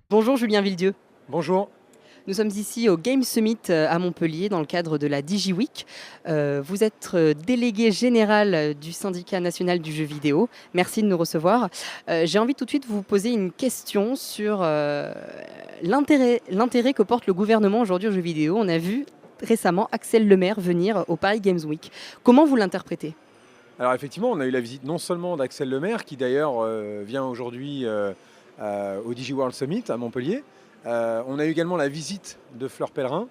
Bonjour Julien Villedieu. Bonjour. Nous sommes ici au Game Summit à Montpellier dans le cadre de la DigiWeek. Vous êtes délégué général du syndicat national du jeu vidéo. Merci de nous recevoir. J'ai envie tout de suite de vous poser une question sur l'intérêt que porte le gouvernement aujourd'hui aux jeux vidéo. On a vu récemment Axel Lemaire venir au Paris Games Week. Comment vous l'interprétez ? Alors effectivement, on a eu la visite non seulement d'Axel Lemaire, qui d'ailleurs vient aujourd'hui au DigiWorld Summit à Montpellier. On a eu également la visite de Fleur Pellerin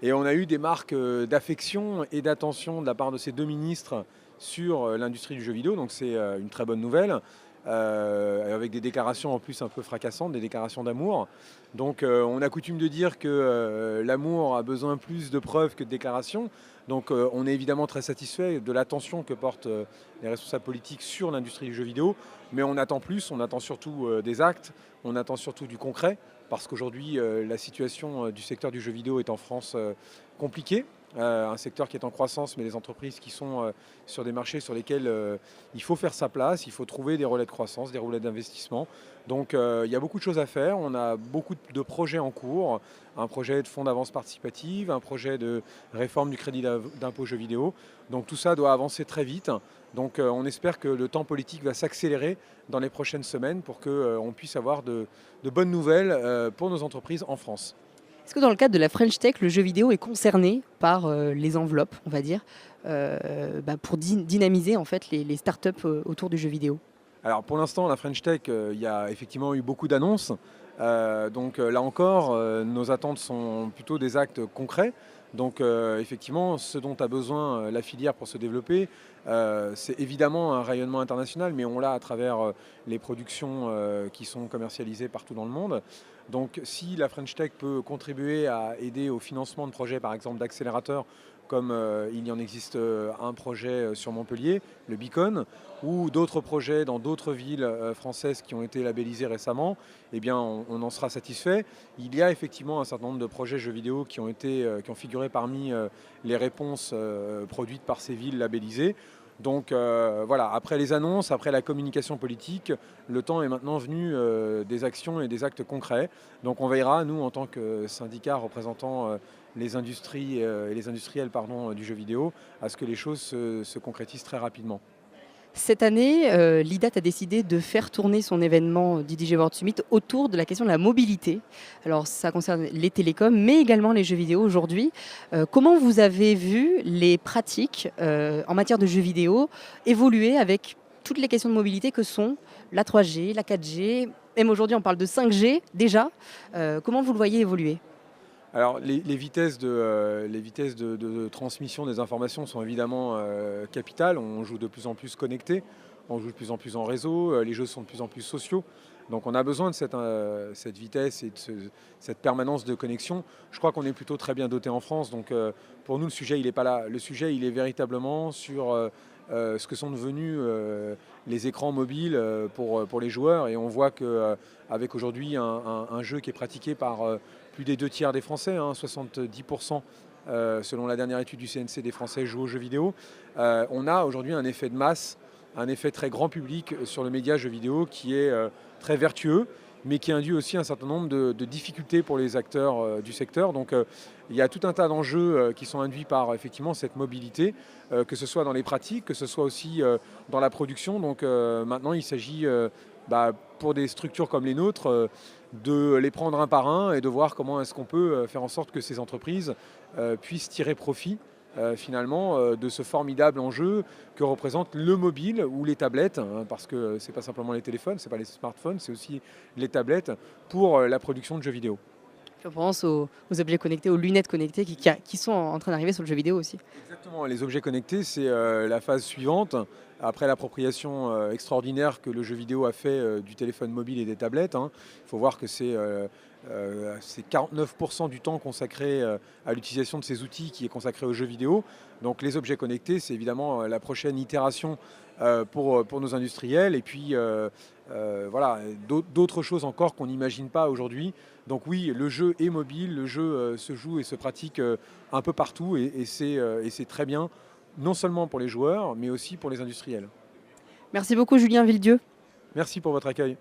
et on a eu des marques d'affection et d'attention de la part de ces deux ministres sur l'industrie du jeu vidéo, donc c'est une très bonne nouvelle, avec des déclarations en plus un peu fracassantes, des déclarations d'amour. Donc on a coutume de dire que l'amour a besoin plus de preuves que de déclarations. Donc on est évidemment très satisfait de l'attention que portent les responsables politiques sur l'industrie du jeu vidéo, mais on attend plus, on attend surtout des actes, on attend surtout du concret, parce qu'aujourd'hui la situation du secteur du jeu vidéo est en France compliquée. Un secteur qui est en croissance, mais des entreprises qui sont sur des marchés sur lesquels il faut faire sa place, il faut trouver des relais de croissance, des relais d'investissement. Donc il y a beaucoup de choses à faire, on a beaucoup de projets en cours, un projet de fonds d'avance participative, un projet de réforme du crédit d'impôt jeux vidéo. Donc tout ça doit avancer très vite. Donc on espère que le temps politique va s'accélérer dans les prochaines semaines pour qu'on puisse avoir de bonnes nouvelles pour nos entreprises en France. Est-ce que dans le cadre de la French Tech, le jeu vidéo est concerné par les enveloppes, on va dire, pour dynamiser en fait les startups autour du jeu vidéo ? Alors pour l'instant, la French Tech, il y a effectivement eu beaucoup d'annonces. Donc là encore, nos attentes sont plutôt des actes concrets. Donc effectivement, ce dont a besoin la filière pour se développer, c'est évidemment un rayonnement international, mais on l'a à travers les productions qui sont commercialisées partout dans le monde. Donc si la French Tech peut contribuer à aider au financement de projets, par exemple d'accélérateurs, comme il y en existe un projet sur Montpellier, le Beacon, ou d'autres projets dans d'autres villes françaises qui ont été labellisées récemment, eh bien on en sera satisfait. Il y a effectivement un certain nombre de projets jeux vidéo qui ont figuré parmi les réponses produites par ces villes labellisées. Donc voilà, après les annonces, après la communication politique, le temps est maintenant venu des actions et des actes concrets. Donc on veillera, nous, en tant que syndicat représentant les industries et les industriels du jeu vidéo, à ce que les choses se concrétisent très rapidement. Cette année, l'IDAT a décidé de faire tourner son événement du DJ World Summit autour de la question de la mobilité. Alors ça concerne les télécoms, mais également les jeux vidéo aujourd'hui. Comment vous avez vu les pratiques en matière de jeux vidéo évoluer avec toutes les questions de mobilité que sont la 3G, la 4G, même aujourd'hui on parle de 5G déjà. Comment vous le voyez évoluer ? Alors les vitesses de transmission des informations sont évidemment capitales. On joue de plus en plus connecté, on joue de plus en plus en réseau, les jeux sont de plus en plus sociaux. Donc on a besoin de cette vitesse et de cette permanence de connexion. Je crois qu'on est plutôt très bien doté en France. Donc pour nous, le sujet, il n'est pas là. Le sujet, il est véritablement sur ce que sont devenus les écrans mobiles pour les joueurs. Et on voit qu'avec aujourd'hui un jeu qui est pratiqué par plus des 2 tiers des Français, 70% selon la dernière étude du CNC des Français jouent aux jeux vidéo, on a aujourd'hui un effet de masse, un effet très grand public sur le média jeu vidéo qui est très vertueux, mais qui induit aussi un certain nombre de difficultés pour les acteurs du secteur. Donc il y a tout un tas d'enjeux qui sont induits par effectivement cette mobilité, que ce soit dans les pratiques, que ce soit aussi dans la production. Donc maintenant il s'agit pour des structures comme les nôtres de les prendre un par un et de voir comment est-ce qu'on peut faire en sorte que ces entreprises puissent tirer profit finalement de ce formidable enjeu que représente le mobile ou les tablettes, parce que ce n'est pas simplement les téléphones, ce n'est pas les smartphones, c'est aussi les tablettes pour la production de jeux vidéo. Je pense aux objets connectés, aux lunettes connectées qui sont en train d'arriver sur le jeu vidéo aussi. Exactement, les objets connectés, c'est la phase suivante, après l'appropriation extraordinaire que le jeu vidéo a fait du téléphone mobile et des tablettes. Il faut voir que c'est 49% du temps consacré à l'utilisation de ces outils qui est consacré aux jeux vidéo. Donc les objets connectés, c'est évidemment la prochaine itération pour nos industriels. Et puis voilà, d'autres choses encore qu'on n'imagine pas aujourd'hui. Donc oui, le jeu est mobile, le jeu se joue et se pratique un peu partout et c'est très bien, non seulement pour les joueurs, mais aussi pour les industriels. Merci beaucoup Julien Villedieu. Merci pour votre accueil.